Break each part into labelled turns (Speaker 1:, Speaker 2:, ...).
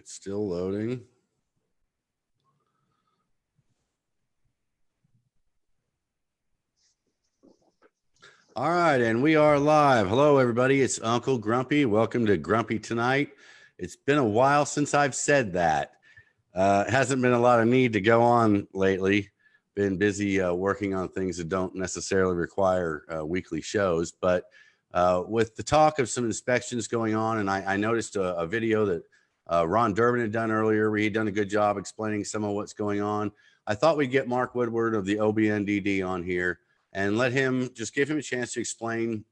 Speaker 1: It's still loading. All right, and we are live. Hello, everybody. It's Uncle Grumpy. Welcome to Grumpy Tonight. It's been a while since I've said that. It hasn't been a lot of need to go on lately. Been busy working on things that don't necessarily require weekly shows. But with the talk of some inspections going on, and I noticed a video that Ron Durbin had done earlier where he'd done a good job explaining some of what's going on. I thought we'd get Mark Woodward of the OBNDD on here and let him just give him a chance to explain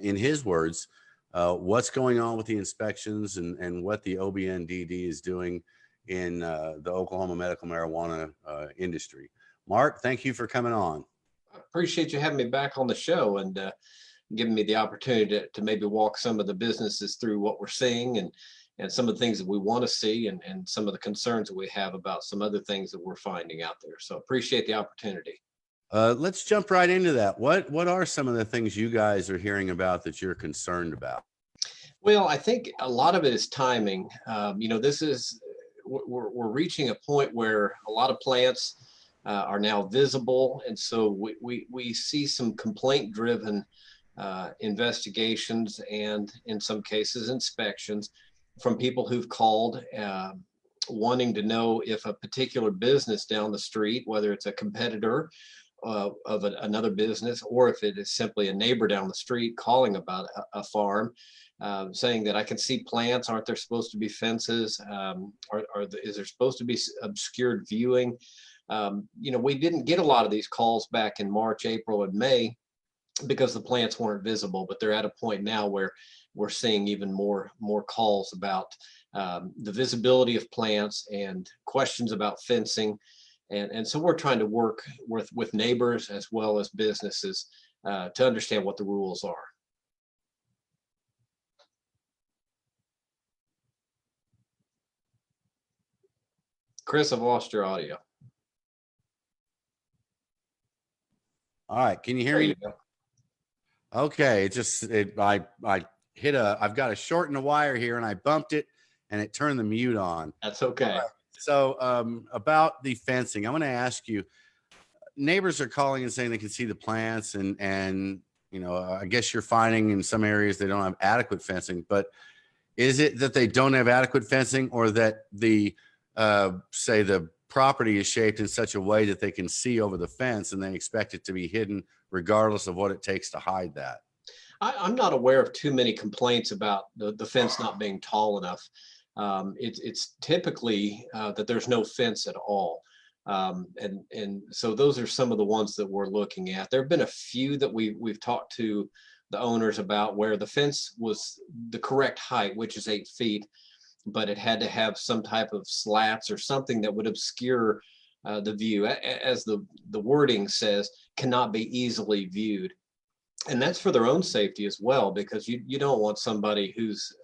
Speaker 1: in his words what's going on with the inspections and what the OBNDD is doing in the Oklahoma medical marijuana industry. Mark, thank you for coming on.
Speaker 2: I appreciate you having me back on the show and giving me the opportunity to maybe walk some of the businesses through what we're seeing and some of the things that we want to see and some of the concerns that we have about some other things that we're finding out there. So appreciate the opportunity.
Speaker 1: Let's jump right into that. What are some of the things you guys are hearing about that you're concerned about?
Speaker 2: Well, I think a lot of it is timing. This is we're reaching a point where a lot of plants are now visible, and so we see some complaint-driven investigations and, in some cases, inspections from people who've called wanting to know if a particular business down the street, whether it's a competitor of another business, or if it is simply a neighbor down the street calling about a farm, saying that I can see plants. Aren't there supposed to be fences? Is there supposed to be obscured viewing? We didn't get a lot of these calls back in March, April, and May because the plants weren't visible, but they're at a point now where we're seeing even more calls about the visibility of plants and questions about fencing. And so we're trying to work with neighbors as well as businesses to understand what the rules are. Chris, I've lost your audio.
Speaker 1: All right, can you hear me? Okay, I've got to shorten the wire here and I bumped it and it turned the mute on.
Speaker 2: That's okay.
Speaker 1: So about the fencing, I'm going to ask you, neighbors are calling and saying they can see the plants and I guess you're finding in some areas they don't have adequate fencing, but is it that they don't have adequate fencing or that the say the property is shaped in such a way that they can see over the fence and they expect it to be hidden regardless of what it takes to hide that?
Speaker 2: I'm not aware of too many complaints about the fence not being tall enough. It's typically that there's no fence at all. And so those are some of the ones that we're looking at. There have been a few that we've talked to the owners about where the fence was the correct height, which is 8 feet, but it had to have some type of slats or something that would obscure the view, as the wording says, cannot be easily viewed. And that's for their own safety as well, because you don't want somebody who's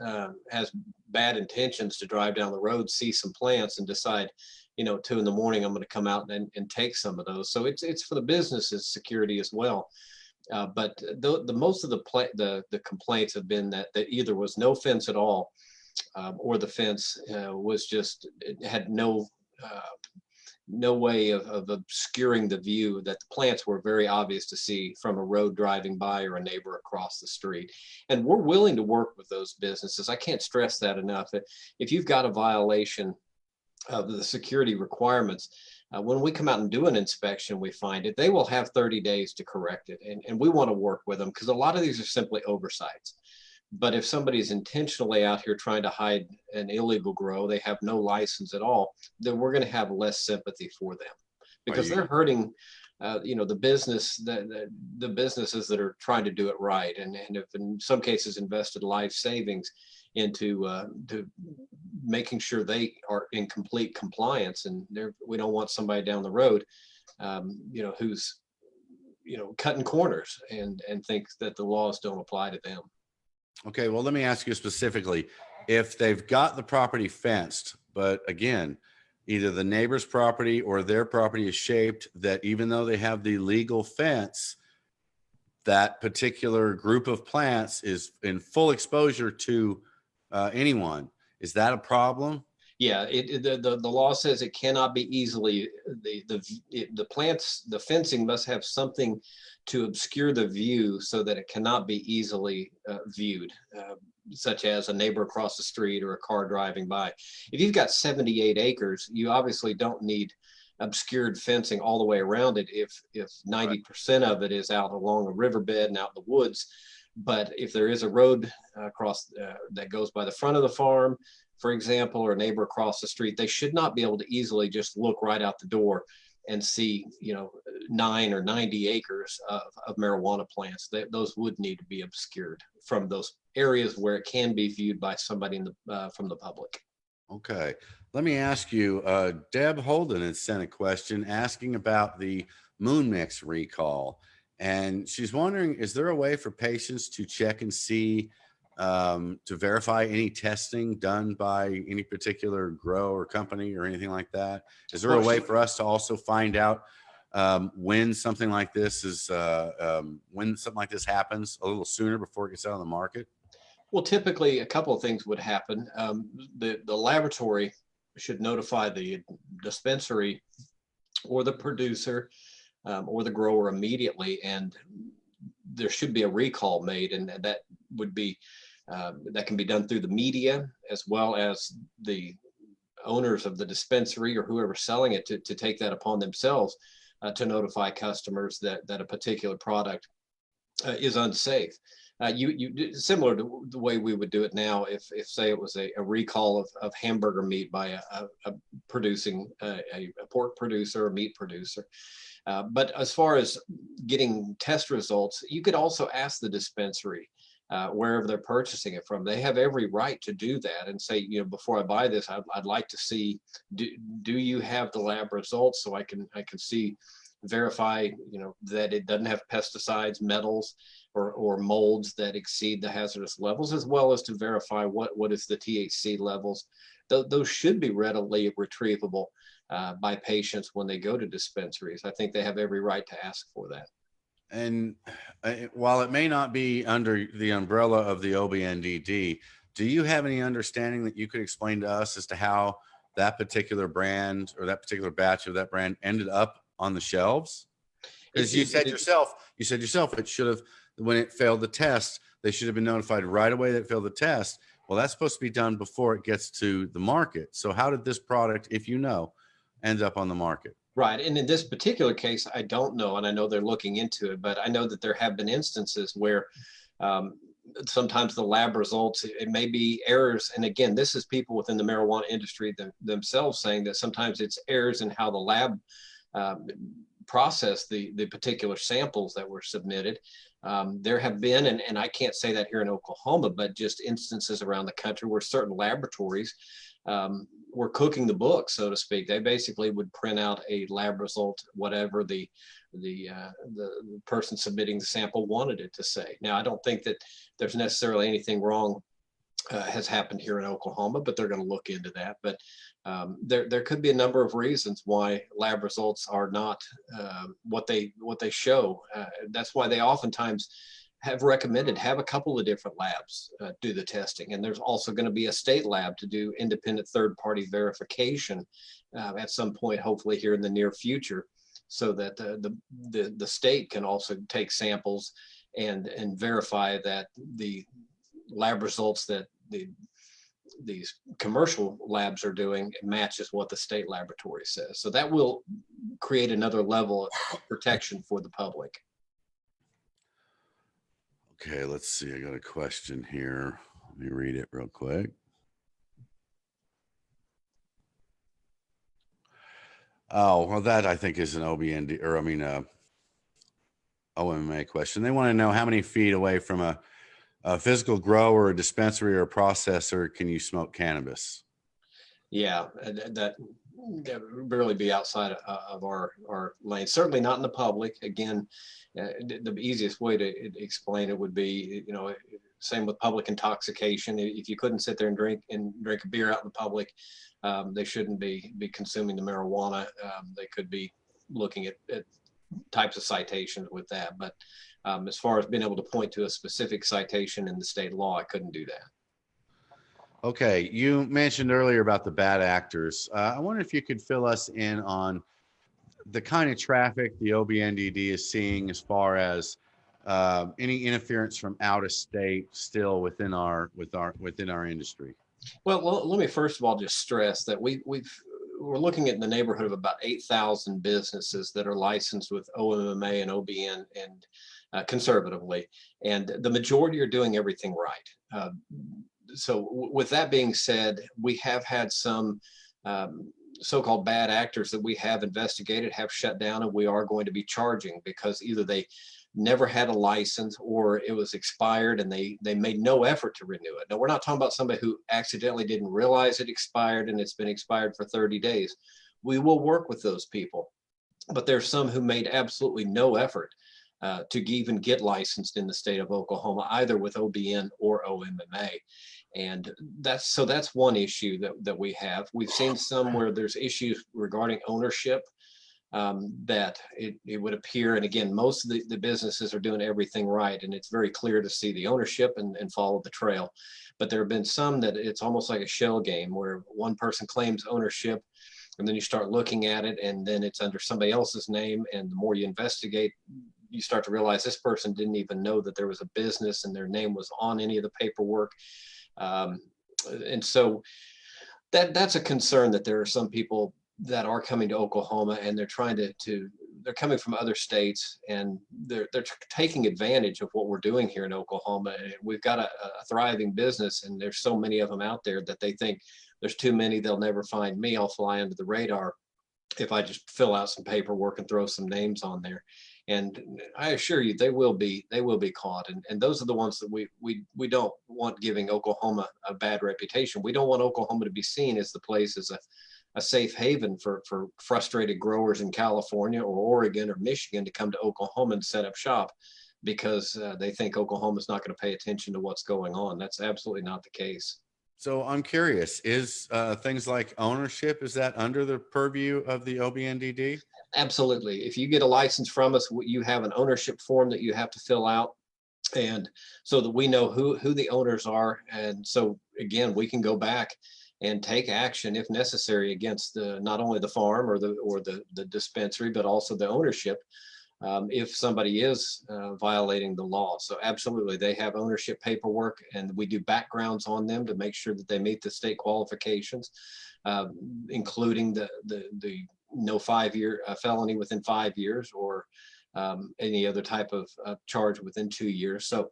Speaker 2: has bad intentions to drive down the road, see some plants and decide, 2 in the morning, I'm going to come out and take some of those. So it's for the business's security as well. But the most of the complaints have been that either was no fence at all, or the fence was just, it had no way of obscuring the view, that the plants were very obvious to see from a road driving by or a neighbor across the street. And we're willing to work with those businesses. I can't stress that enough. If you've got a violation of the security requirements, when we come out and do an inspection, we find it, they will have 30 days to correct it. And we want to work with them because a lot of these are simply oversights. But if somebody's intentionally out here trying to hide an illegal grow, they have no license at all, then we're going to have less sympathy for them, because they're hurting, the businesses that are trying to do it right, and have in some cases invested life savings into to making sure they are in complete compliance. And we don't want somebody down the road, who's cutting corners and thinks that the laws don't apply to them.
Speaker 1: Okay, well, let me ask you specifically, if they've got the property fenced, but again, either the neighbor's property or their property is shaped that even though they have the legal fence, that particular group of plants is in full exposure to anyone, is that a problem?
Speaker 2: Yeah, the law says it cannot be easily, the plants, the fencing must have something to obscure the view so that it cannot be easily viewed, such as a neighbor across the street or a car driving by. If you've got 78 acres, you obviously don't need obscured fencing all the way around it if 90% of it is out along a riverbed and out in the woods. But if there is a road across that goes by the front of the farm, for example, or a neighbor across the street, they should not be able to easily just look right out the door and see, 9 or 90 acres of marijuana plants. Those would need to be obscured from those areas where it can be viewed by somebody from the public.
Speaker 1: Okay. Let me ask you, Deb Holden has sent a question asking about the Moon Mix recall. And she's wondering, is there a way for patients to check and see, to verify any testing done by any particular grow or company or anything like that? Is there a way for us to also find out when something like this is, when something like this happens a little sooner before it gets out on the market?
Speaker 2: Well, typically a couple of things would happen. The laboratory should notify the dispensary or the producer or the grower immediately, and there should be a recall made, and that would be that can be done through the media as well as the owners of the dispensary or whoever's selling it to take that upon themselves to notify customers that a particular product is unsafe. Similar to the way we would do it now if say it was a recall of hamburger meat by a producing a pork producer or meat producer. But as far as getting test results, you could also ask the dispensary wherever they're purchasing it from. They have every right to do that and say, before I buy this, I'd like to see, do you have the lab results so I can see, verify, that it doesn't have pesticides, metals, or molds that exceed the hazardous levels, as well as to verify what is the THC levels. Those should be readily retrievable by patients when they go to dispensaries. I think they have every right to ask for that.
Speaker 1: And while it may not be under the umbrella of the OBNDD, do you have any understanding that you could explain to us as to how that particular brand or that particular batch of that brand ended up on the shelves? Because you said yourself, it should have, when it failed the test, they should have been notified right away that it failed the test. Well, that's supposed to be done before it gets to the market. So how did this product, if you know, end up on the market?
Speaker 2: Right. And in this particular case, I don't know, and I know they're looking into it, but I know that there have been instances where sometimes the lab results, it may be errors. And again, this is people within the marijuana industry themselves saying that sometimes it's errors in how the lab processed the particular samples that were submitted. There have been, and I can't say that here in Oklahoma, but just instances around the country where certain laboratories were cooking the book, so to speak. They basically would print out a lab result, whatever the person submitting the sample wanted it to say. Now, I don't think that there's necessarily anything wrong has happened here in Oklahoma, but they're going to look into that. But there could be a number of reasons why lab results are not what they show. That's why they oftentimes have recommended have a couple of different labs do the testing. And there's also going to be a state lab to do independent third-party verification at some point, hopefully here in the near future, so that the state can also take samples and verify that the lab results that these commercial labs are doing matches what the state laboratory says. So that will create another level of protection for the public.
Speaker 1: Okay, let's see. I got a question here. Let me read it real quick. Oh, well, that I think is an OBND, or I mean, OMA question. They want to know how many feet away from a physical grower, a dispensary, or a processor can you smoke cannabis?
Speaker 2: Yeah, that would really be outside of our lane. Certainly not in the public. Again, the easiest way to explain it would be, same with public intoxication. If you couldn't sit there and drink a beer out in the public, they shouldn't be consuming the marijuana. They could be looking at types of citations with that. But as far as being able to point to a specific citation in the state law, I couldn't do that.
Speaker 1: Okay, you mentioned earlier about the bad actors. I wonder if you could fill us in on the kind of traffic the OBNDD is seeing as far as any interference from out of state still within our industry.
Speaker 2: Well, let me first of all just stress that we're looking at in the neighborhood of about 8,000 businesses that are licensed with OMMA and OBN and conservatively, and the majority are doing everything right. With that being said, we have had some so-called bad actors that we have investigated, have shut down, and we are going to be charging because either they never had a license or it was expired and they made no effort to renew it. Now, we're not talking about somebody who accidentally didn't realize it expired and it's been expired for 30 days. We will work with those people, but there's some who made absolutely no effort to even get licensed in the state of Oklahoma, either with OBN or OMMA. And that's one issue that we have. We've seen some where there's issues regarding ownership, that it would appear, and again, most of the businesses are doing everything right, and it's very clear to see the ownership and follow the trail. But there have been some that it's almost like a shell game where one person claims ownership, and then you start looking at it, and then it's under somebody else's name, and the more you investigate, you start to realize this person didn't even know that there was a business and their name was on any of the paperwork. And so that's a concern, that there are some people that are coming to Oklahoma and they're trying they're coming from other states, and they're taking advantage of what we're doing here in Oklahoma. And we've got a thriving business, and there's so many of them out there that they think there's too many, they'll never find me, I'll fly under the radar if I just fill out some paperwork and throw some names on there. And I assure you, they will be caught. And those are the ones that we don't want giving Oklahoma a bad reputation. We don't want Oklahoma to be seen as the place as a safe haven for frustrated growers in California or Oregon or Michigan to come to Oklahoma and set up shop because they think Oklahoma's not going to pay attention to what's going on. That's absolutely not the case.
Speaker 1: So I'm curious, is things like ownership, is that under the purview of the OBNDD?
Speaker 2: Absolutely. If you get a license from us, you have an ownership form that you have to fill out, and so that we know who the owners are. And so again, we can go back and take action if necessary against not only the farm or the dispensary, but also the ownership, if somebody is violating the law. So absolutely, they have ownership paperwork, and we do backgrounds on them to make sure that they meet the state qualifications, including the no 5-year felony within 5 years, or any other type of charge within 2 years. So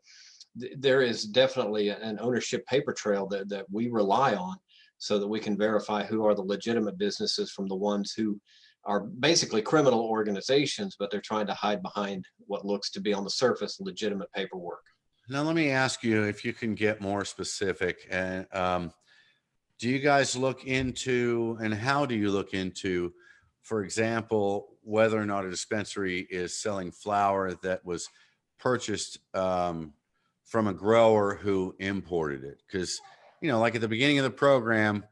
Speaker 2: there is definitely an ownership paper trail that we rely on, so that we can verify who are the legitimate businesses from the ones who are basically criminal organizations, but they're trying to hide behind what looks to be on the surface legitimate paperwork.
Speaker 1: Now, let me ask you if you can get more specific. And do you guys look into, and how do you look into, for example, whether or not a dispensary is selling flower that was purchased from a grower who imported it? Because, like at the beginning of the program,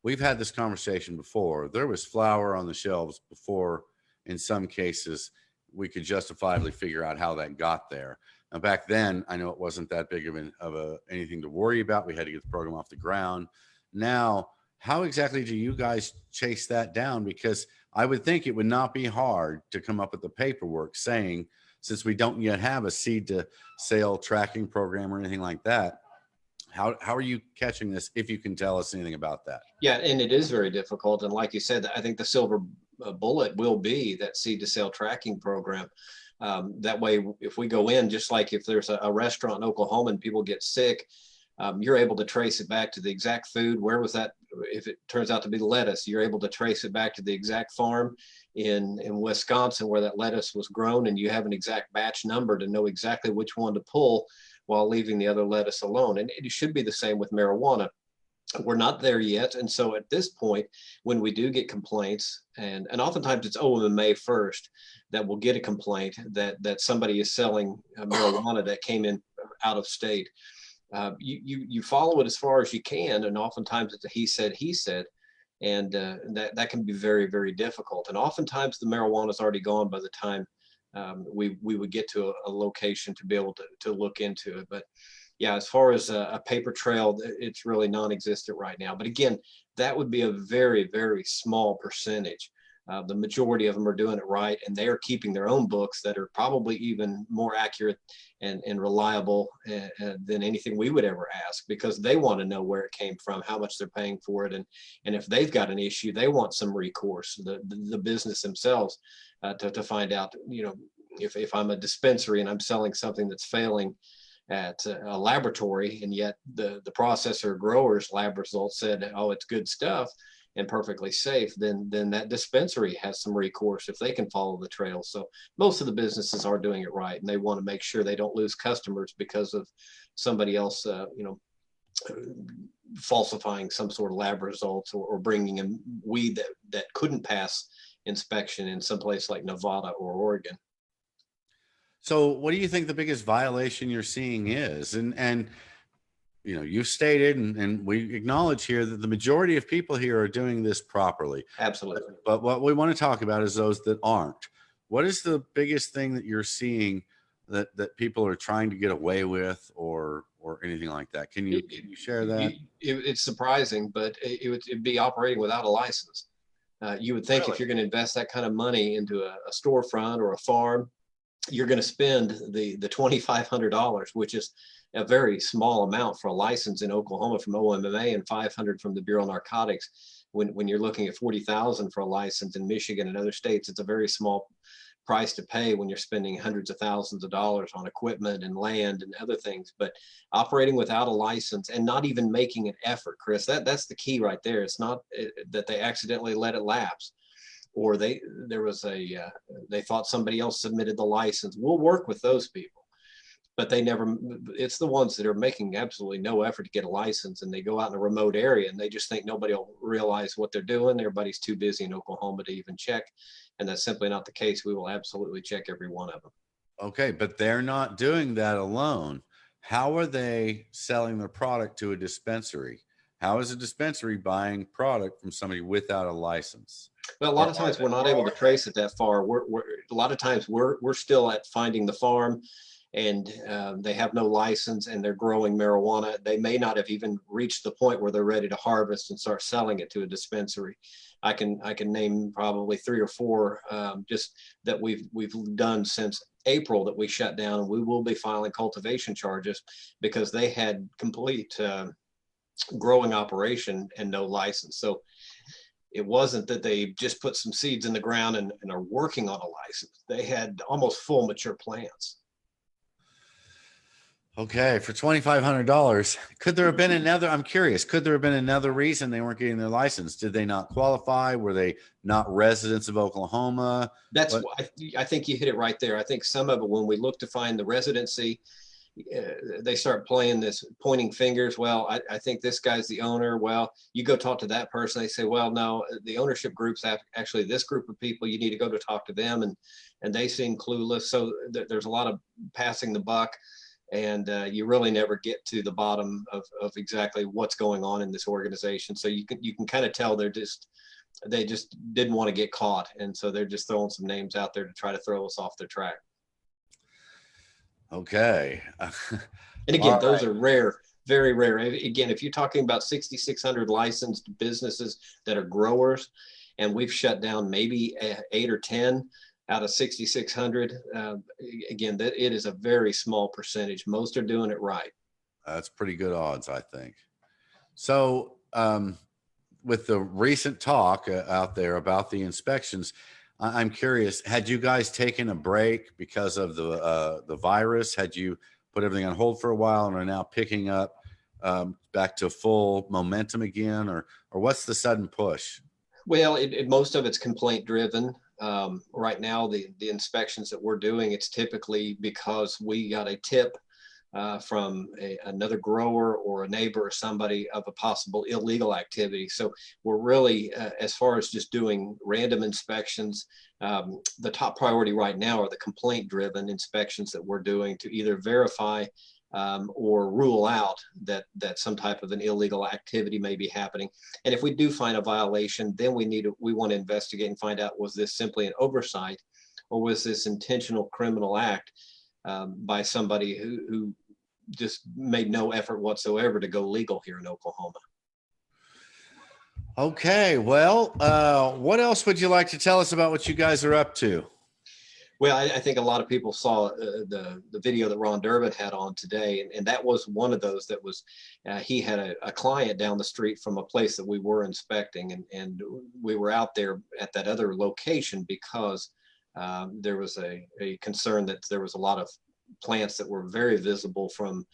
Speaker 1: we've had this conversation before. There was flour on the shelves before, in some cases, we could justifiably figure out how that got there. Now, back then, I know it wasn't that big of anything to worry about. We had to get the program off the ground. Now, how exactly do you guys chase that down? Because I would think it would not be hard to come up with the paperwork saying, since we don't yet have a seed to sale tracking program or anything like that, how are you catching this, if you can tell us anything about that?
Speaker 2: Yeah, and it is very difficult. And like you said, I think the silver bullet will be that seed to sale tracking program. That way, if we go in, just like if there's a restaurant in Oklahoma and people get sick, you're able to trace it back to the exact food. Where was that? If it turns out to be lettuce, you're able to trace it back to the exact farm in Wisconsin where that lettuce was grown, and you have an exact batch number to know exactly which one to pull while leaving the other lettuce alone. And it should be the same with marijuana. We're not there yet. And so at this point, when we do get complaints, and oftentimes it's OMMA first that will get a complaint that somebody is selling marijuana that came in out of state. You follow it as far as you can, and oftentimes it's a he said, and that can be very, very difficult. And oftentimes the marijuana is already gone by the time we would get to a location to be able to look into it. But yeah, as far as a paper trail, it's really non-existent right now. But again, that would be a very, very small percentage. The majority of them are doing it right, and they are keeping their own books that are probably even more accurate and reliable than anything we would ever ask, because they want to know where it came from, how much they're paying for it, and if they've got an issue, they want some recourse, the business themselves, to find out, you know, if I'm a dispensary and I'm selling something that's failing at a laboratory, and yet the processor grower's lab results said, oh, it's good stuff and perfectly safe, then that dispensary has some recourse if they can follow the trail. So most of the businesses are doing it right, and they want to make sure they don't lose customers because of somebody else, you know, falsifying some sort of lab results, or bringing in weed that couldn't pass inspection in some place like Nevada or Oregon.
Speaker 1: So what do you think the biggest violation you're seeing is? And you know, you've stated, and we acknowledge here that the majority of people here are doing this properly.
Speaker 2: Absolutely.
Speaker 1: But what we want to talk about is those that aren't. What is the biggest thing that you're seeing that people are trying to get away with, or anything like that? Can you share that?
Speaker 2: It's surprising, but it'd be operating without a license. You would think,
Speaker 1: Really?
Speaker 2: if you're going to invest that kind of money into a storefront or a farm, you're going to spend the $2,500, which is a very small amount for a license in Oklahoma from OMMA, and $500 from the Bureau of Narcotics. When you're looking at $40,000 for a license in Michigan and other states, it's a very small price to pay when you're spending hundreds of thousands of dollars on equipment and land and other things. But operating without a license and not even making an effort, Chris, that's the key right there. It's not that they accidentally let it lapse, or they thought somebody else submitted the license. We'll work with those people, but they never. It's the ones that are making absolutely no effort to get a license, and they go out in a remote area and they just think nobody will realize what they're doing. Everybody's too busy in Oklahoma to even check, and that's simply not the case. We will absolutely check every one of them.
Speaker 1: Okay, but they're not doing that alone. How are they selling their product to a dispensary? How is a dispensary buying product from somebody without a license?
Speaker 2: Well, a lot of times we're not able to trace it that far. A lot of times we're still at finding the farm, and they have no license, and they're growing marijuana. They may not have even reached the point where they're ready to harvest and start selling it to a dispensary. I can name probably 3 or 4 just that we've done since April that we shut down, and we will be filing cultivation charges because they had complete growing operation and no license. So it wasn't that they just put some seeds in the ground and are working on a license. They had almost full mature plants.
Speaker 1: Okay, for $2,500, could there have been another? I'm curious. Could there have been another reason they weren't getting their license? Did they not qualify? Were they not residents of Oklahoma?
Speaker 2: That's why I think you hit it right there. I think some of it, when we look to find the residency, they start playing this pointing fingers. Well, I think this guy's the owner. Well, you go talk to that person. They say, well, no, the ownership group's actually this group of people. You need to go to talk to them, and they seem clueless. So there's a lot of passing the buck, and you really never get to the bottom of exactly what's going on in this organization. So you can kind of tell they just didn't want to get caught, and so they're just throwing some names out there to try to throw us off their track.
Speaker 1: Okay.
Speaker 2: And again, those are rare, very rare. Again, if you're talking about 6,600 licensed businesses that are growers, and we've shut down maybe 8 or 10 out of 6,600, again, that it is a very small percentage. Most are doing it right.
Speaker 1: That's pretty good odds, I think. So, with the recent talk out there about the inspections, I'm curious, had you guys taken a break because of the virus? Had you put everything on hold for a while and are now picking up back to full momentum again, or what's the sudden push?
Speaker 2: Well, most of it's complaint driven. Right now, the inspections that we're doing, it's typically because we got a tip from another grower or a neighbor or somebody of a possible illegal activity. So we're really, as far as just doing random inspections, the top priority right now are the complaint-driven inspections that we're doing to either verify or rule out that some type of an illegal activity may be happening. And if we do find a violation, then we want to investigate and find out, was this simply an oversight, or was this intentional criminal act by somebody who just made no effort whatsoever to go legal here in Oklahoma.
Speaker 1: Okay, well, what else would you like to tell us about what you guys are up to?
Speaker 2: Well, I think a lot of people saw the video that Ron Durbin had on today, and that was one of those that was, he had a client down the street from a place that we were inspecting, and we were out there at that other location because there was a concern that there was a lot of plants that were very visible from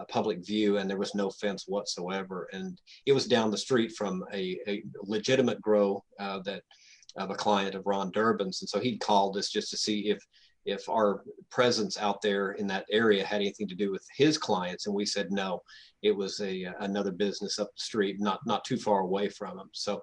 Speaker 2: public view, and there was no fence whatsoever. And it was down the street from a legitimate grow that of a client of Ron Durbin's. And so he called us just to see if our presence out there in that area had anything to do with his clients. And we said, no, it was another business up the street, not too far away from him. So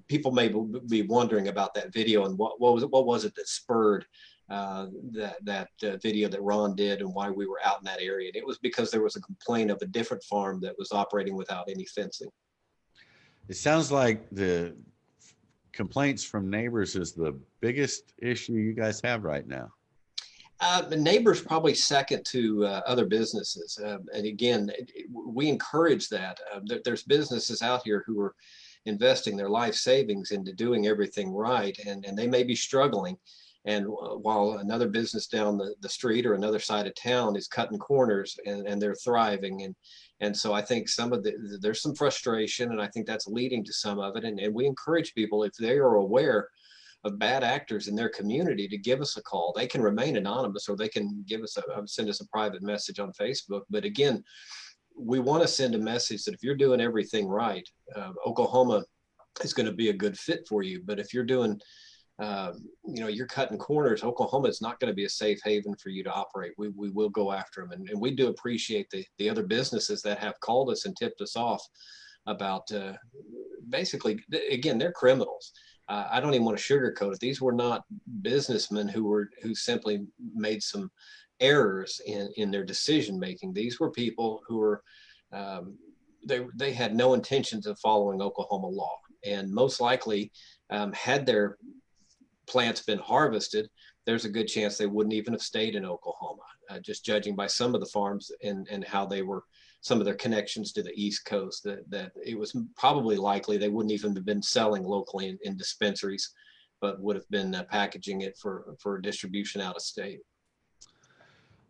Speaker 2: people may be wondering about that video and what was it that spurred that video that Ron did and why we were out in that area. And it was because there was a complaint of a different farm that was operating without any fencing.
Speaker 1: It sounds like the complaints from neighbors is the biggest issue you guys have right now.
Speaker 2: The neighbors probably second to other businesses. And again, we encourage that. There's businesses out here who are investing their life savings into doing everything right, and they may be struggling. And while another business down the street or another side of town is cutting corners and they're thriving. And so I think there's some frustration, and I think that's leading to some of it. And we encourage people, if they are aware of bad actors in their community, to give us a call. They can remain anonymous, or they can send us a private message on Facebook. But again, we want to send a message that if you're doing everything right, Oklahoma is going to be a good fit for you. But if you're doing you're cutting corners, Oklahoma is not going to be a safe haven for you to operate. We will go after them. And we do appreciate the other businesses that have called us and tipped us off about basically, again, they're criminals. I don't even want to sugarcoat it. These were not businessmen who simply made some errors in their decision making. These were people who were, they had no intentions of following Oklahoma law. And most likely, had their plants been harvested, there's a good chance they wouldn't even have stayed in Oklahoma, just judging by some of the farms and how they were, some of their connections to the East Coast, that it was probably likely they wouldn't even have been selling locally in dispensaries, but would have been packaging it for distribution out of state.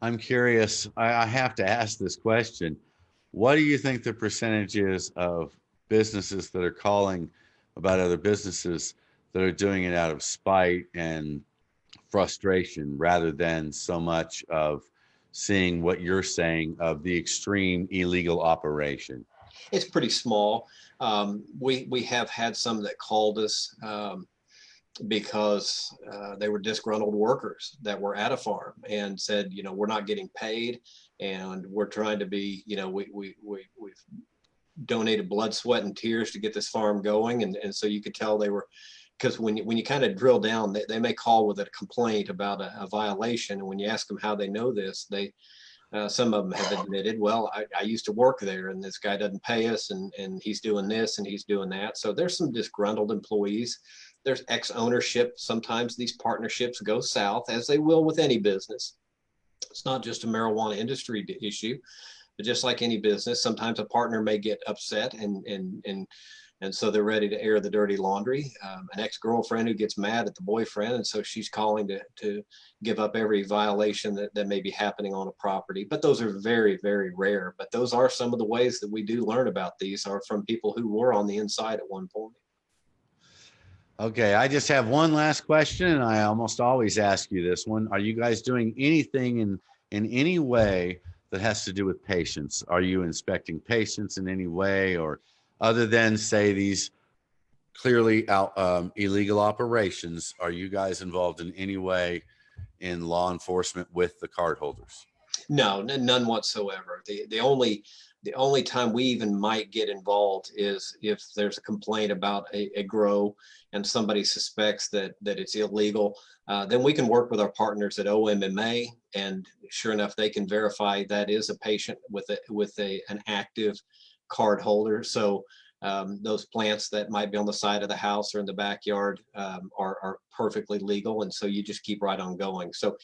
Speaker 1: I'm curious, I have to ask this question. What do you think the percentage is of businesses that are calling about other businesses that are doing it out of spite and frustration rather than so much of seeing what you're saying of the extreme illegal operation?
Speaker 2: It's pretty small. We have had some that called us because they were disgruntled workers that were at a farm and said, we're not getting paid, and we're trying to be, we've donated blood, sweat, and tears to get this farm going. And so you could tell they were, because when you kind of drill down, they may call with a complaint about a violation. And when you ask them how they know this, some of them have admitted, well, I used to work there, and this guy doesn't pay us, and he's doing this and he's doing that. So there's some disgruntled employees. There's ex-ownership. Sometimes these partnerships go south, as they will with any business. It's not just a marijuana industry issue, but just like any business, sometimes a partner may get upset and so they're ready to air the dirty laundry. An ex-girlfriend who gets mad at the boyfriend, and so she's calling to give up every violation that may be happening on a property. But those are very, very rare. But those are some of the ways that we do learn about these, are from people who were on the inside at one point.
Speaker 1: Okay, I just have one last question, and I almost always ask you this one. Are you guys doing anything in any way that has to do with patients? Are you inspecting patients in any way, or other than, say, these clearly illegal operations, are you guys involved in any way in law enforcement with the card holders?
Speaker 2: No, none whatsoever. The only time we even might get involved is if there's a complaint about a grow and somebody suspects that it's illegal. Then we can work with our partners at OMMA, and sure enough, they can verify that is a patient with an active card holder. So those plants that might be on the side of the house or in the backyard are perfectly legal, and so you just keep right on going. So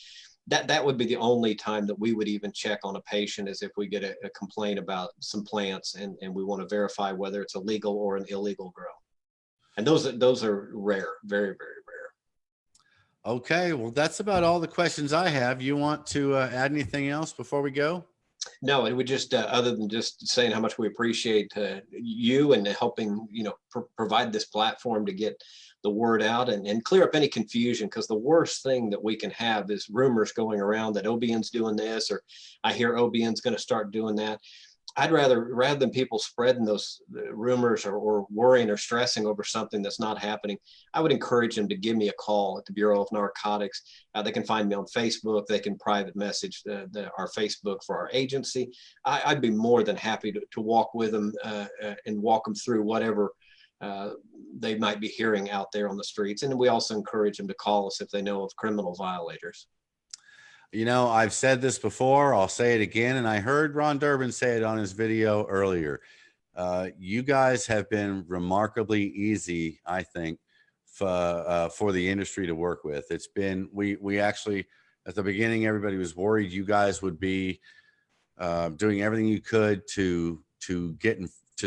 Speaker 2: that would be the only time that we would even check on a patient, is if we get a complaint about some plants and we want to verify whether it's a legal or an illegal grow. And those are rare, very, very rare.
Speaker 1: Okay, well, that's about all the questions I have. You want to add anything else before we go?
Speaker 2: No, it would just, other than just saying how much we appreciate you and helping, provide this platform to get the word out and clear up any confusion, because the worst thing that we can have is rumors going around that OBN's doing this, or I hear OBN's going to start doing that. I'd rather than people spreading those rumors or worrying or stressing over something that's not happening, I would encourage them to give me a call at the Bureau of Narcotics. They can find me on Facebook. They can private message our Facebook for our agency. I'd be more than happy to walk with them and walk them through whatever they might be hearing out there on the streets. And we also encourage them to call us if they know of criminal violators.
Speaker 1: I've said this before, I'll say it again, and I heard Ron Durbin say it on his video earlier. You guys have been remarkably easy, I think, for the industry to work with. It's been, we actually, at the beginning, everybody was worried you guys would be doing everything you could to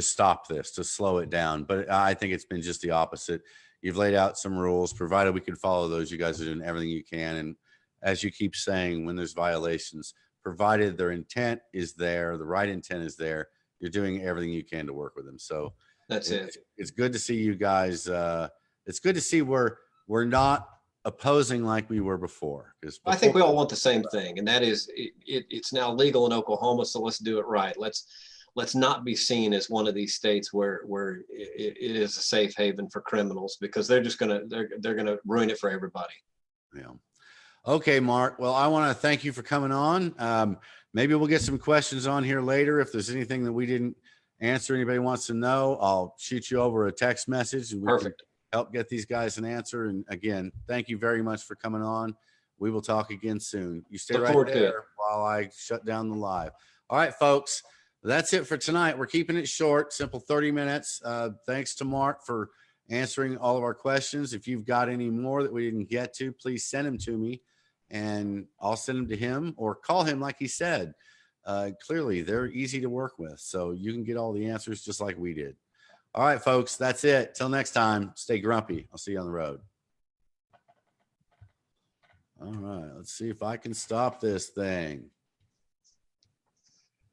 Speaker 1: stop this, to slow it down. But I think it's been just the opposite. You've laid out some rules, provided we can follow those. You guys are doing everything you can. And as you keep saying, when there's violations, provided their intent is there, the right intent is there, you're doing everything you can to work with them. So
Speaker 2: that's it.
Speaker 1: It's good to see you guys. It's good to see we're not opposing like we were before. Because
Speaker 2: I think we all want the same thing, and that is it's now legal in Oklahoma, so let's do it right. Let's not be seen as one of these states where it is a safe haven for criminals, because they're gonna ruin it for everybody.
Speaker 1: Yeah. Okay, Mark. Well, I want to thank you for coming on. Maybe we'll get some questions on here later. If there's anything that we didn't answer, anybody wants to know, I'll shoot you over a text message and we
Speaker 2: Perfect.
Speaker 1: can help get these guys an answer. And again, thank you very much for coming on. We will talk again soon. You stay right there while I shut down the live. All right, folks. That's it for tonight. We're keeping it short, simple 30 minutes. Thanks to Mark for answering all of our questions. If you've got any more that we didn't get to, please send them to me and I'll send them to him, or call him like he said. Clearly, they're easy to work with, so you can get all the answers just like we did. All right, folks, that's it. Till next time, stay grumpy. I'll see you on the road. All right, let's see if I can stop this thing.